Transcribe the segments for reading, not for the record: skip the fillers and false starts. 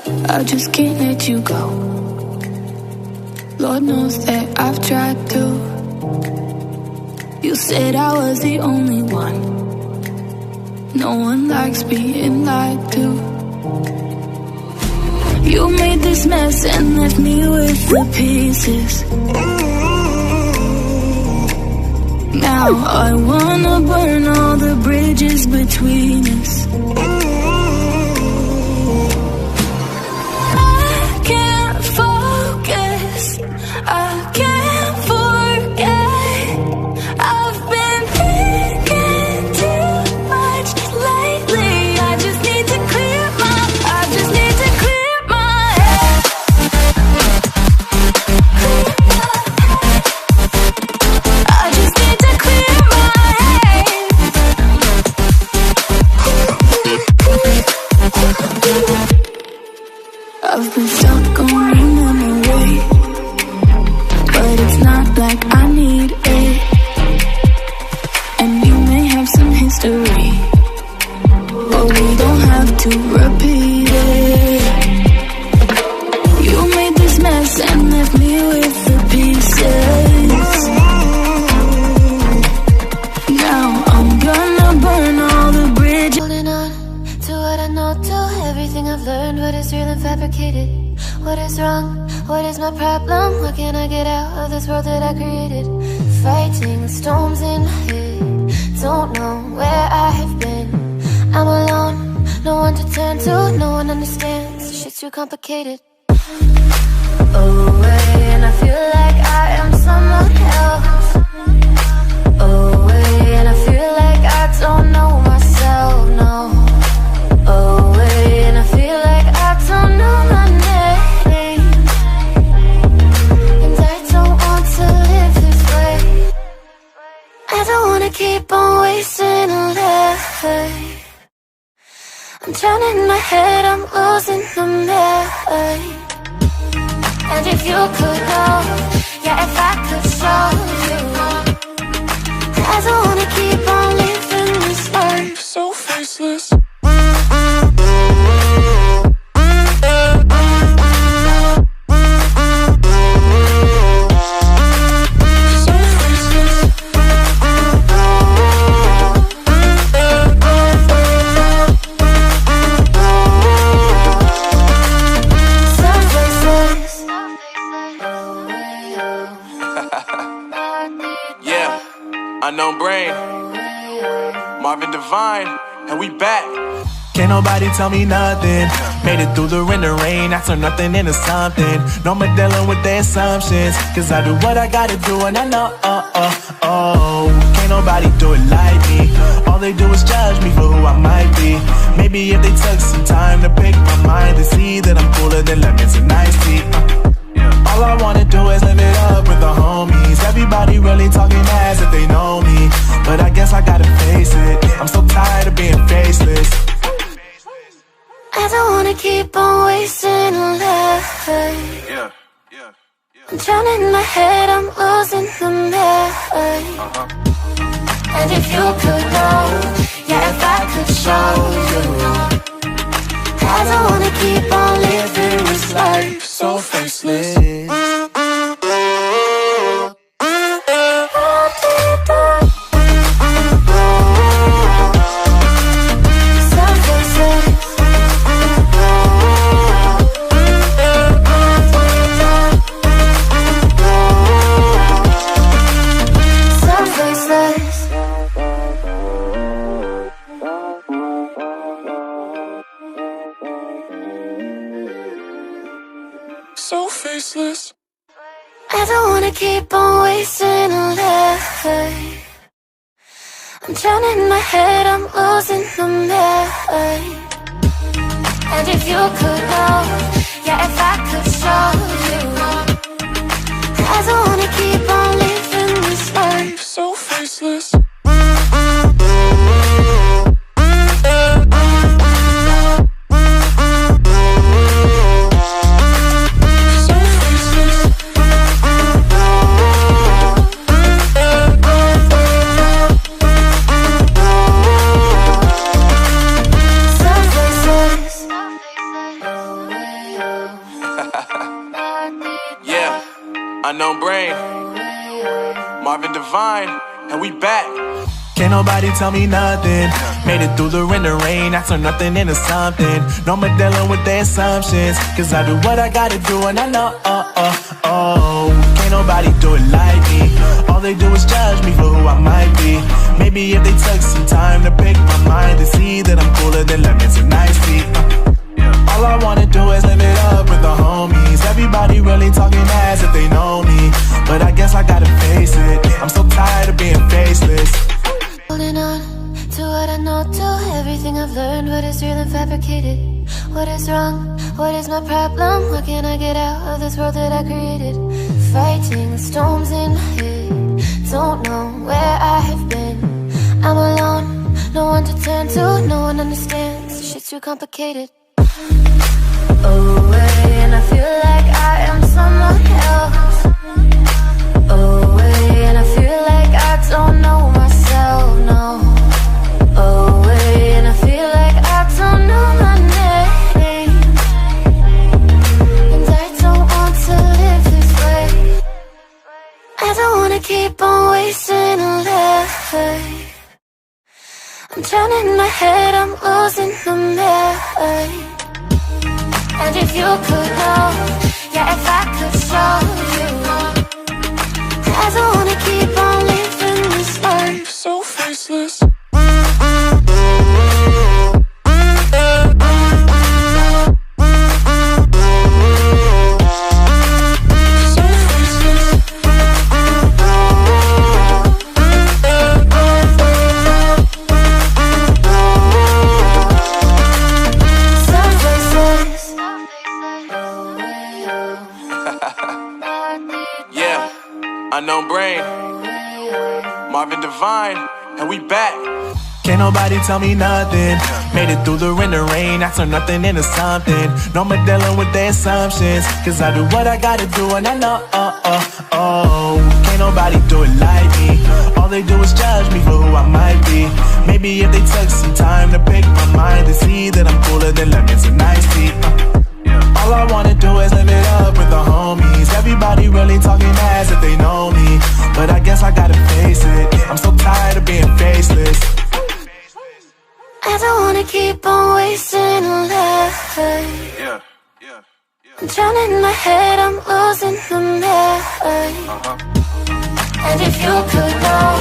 I just can't let you go. Lord knows that I've tried to. You said I was the only one. No one likes being lied to. You made this mess and left me with the pieces. Now I wanna burn all the bridges between us. I can't focus, I can't forget. I've been thinking too much lately. I just need to clear my head. I just need to clear my head. I've been stuck on your memory, but it's not like I need it. And you may have some history, but we don't have to repeat it. You made this mess and left me with the pieces. Now I'm gonna burn all the bridges. Holding on to what I know, to everything I've learned. What is real and fabricated? What is wrong? What is my problem? What can I get out of this world that I created? Fighting storms in my head. Don't know where I have been. I'm alone, no one to turn to. No one understands, shit's too complicated. Away, and I feel like I am someone else. Away, and I feel like I don't know myself, no. Away, and I feel like I don't know my name. And I don't want to live this way. I don't wanna keep on wasting a life. I'm drowning in my head, I'm losing the mind. And if you could know, yeah, if I could show you, I don't wanna keep on living this life so faceless. Unknown Brain, Marvin Divine, and we back. Can't nobody tell me nothing. Made it through the rain, I turn nothing into something. No more dealing with their assumptions, cause I do what I gotta do and I know, can't nobody do it like me. All they do is judge me for who I might be. Maybe if they took some time to pick my mind to see that I'm cooler than lemons and iced tea. All I wanna do is live it up with the homies. Everybody really talking as if they know me, but I guess I gotta face it. I'm so tired of being faceless. I don't wanna keep on wasting a life. I'm drowning in my head, I'm losing the mind. And if you could know, yeah, if I could show you, I don't wanna keep on living this life so faceless. So faceless. I don't wanna keep on wasting a life. I'm drowning in my head, I'm losing the mind. And if you could know, yeah, if I could show you, I don't wanna keep on living this life so faceless. Unknown Brain, Marvin Divine, and we back. Can't nobody tell me nothing. Made it through the wind and rain, I turn nothing into something. No more dealing with their assumptions, cause I do what I gotta do and I know, can't nobody do it like me. All they do is judge me for who I might be. Maybe if they took some time to pick my mind to see that I'm cooler than lemons and iced tea. All I wanna do is live it up with the homies. Everybody really talking ass if they know me, but I guess I gotta face it. I'm so tired of being faceless. Holding on to what I know, to everything I've learned, what is real and fabricated. What is wrong? What is my problem? What can I get out of this world that I created? Fighting the storms in my head, don't know where I have been. I'm alone, no one to turn to, no one understands, shit's too complicated. Away, and I feel like I am someone else. Away, and I feel like I don't know myself, no. Away, and I feel like I don't know my name. And I don't want to live this way. I don't wanna keep on wasting a life. I'm drowning my head, I'm losing the mind. And if you could know, yeah, if I could show you, I don't wanna keep on living this life so faceless. Unknown Brain, Marvin Divine, and we back. Can't nobody tell me nothing. Made it through the wind and rain, I turn nothing into something. No more dealing with their assumptions, cause I do what I gotta do and I know, can't nobody do it like me. All they do is judge me for who I might be. Maybe if they took some time to pick my mind to see that I'm cooler than lemons and iced tea. All I wanna do is live it up with the homies. Everybody really talking ass if they know me, but I guess I gotta face it. I'm so tired of being faceless. I don't wanna keep on wasting a life. I'm drowning my head, I'm losing the mind. And if you could know,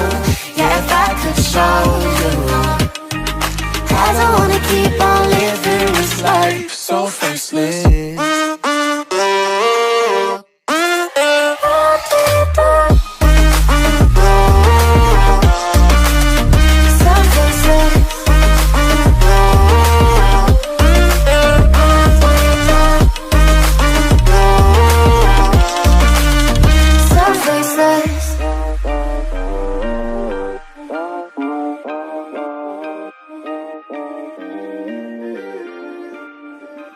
yeah, if I could show you, I don't wanna keep on living this life so faceless.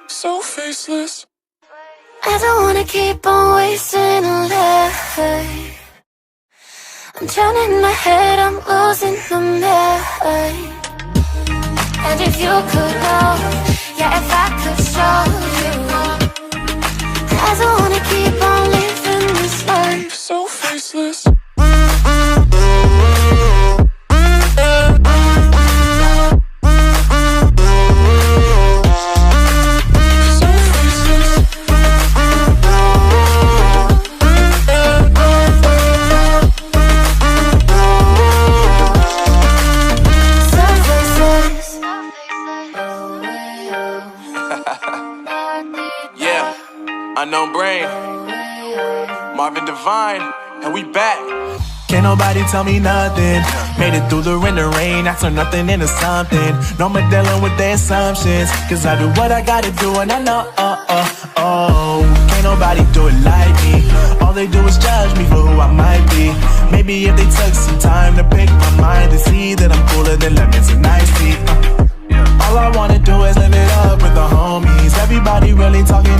So faceless. I don't wanna keep on wasting a life. I'm drowning my head, I'm losing the mind. And if you could know, yeah, if I could show you, I don't wanna keep on living this life so faceless. Unknown Brain, Marvin Divine, and we back. Can't nobody tell me nothing. Made it through the wind and rain, I turn nothing into something. No more dealing with their assumptions, cause I do what I gotta do and I know, can't nobody do it like me. All they do is judge me for who I might be. Maybe if they took some time to pick my mind to see that I'm cooler than lemons and iced tea. All I wanna do is live it up with the homies. Everybody really talking